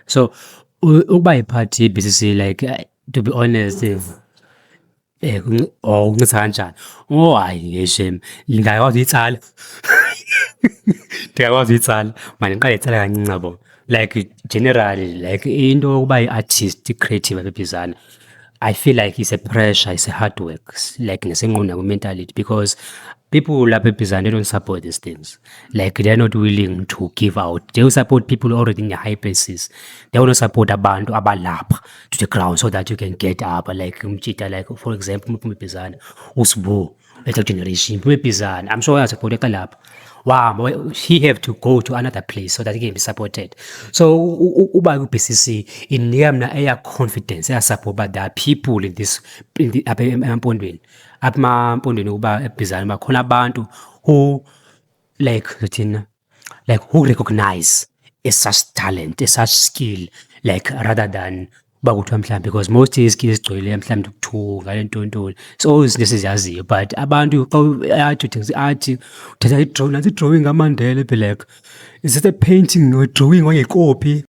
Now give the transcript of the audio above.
So ukuba yiphathi ye-B_C_C like to be honest or ukuncedisa kanjani? Oh hhayi ngeshem ngingakwazi uyitsala ndingakwazi uyitsala manje ngiqale ngitsala kancinci yabo like generally like into yokuba i-artist i-creative apha eBizana I feel like it's a pressure, it's a hard work like nesengqondweni ku-mentality because people lapha eBizana they don't support these things like they're not willing to give out. They will support people already in the high places. They will not support abantu abalapha to the ground so that you can get up like umtshita like for example uphuma eBizana uSibu Better Generation uphuma eBizana I'm sure uyasupporteka lapha wow he have to go to another place so that he can be supported. So uba ku-B_C_C inika mina eya confidence eya support but there are people in this apha emampondweni ukuba eBizana bakhona abantu who like thina like who recognize such talent, such skill, like rather than uba kuthiwa mhlawumbe because most izikili ezigcweleyo mhlawumbe ukuthunga lentontoni it's always into esizaziyo but abantu xa athi uthengisa i-art uthatha i-drawing nansi i-drawing kaMandela be like is it a painting or a drawing or a copy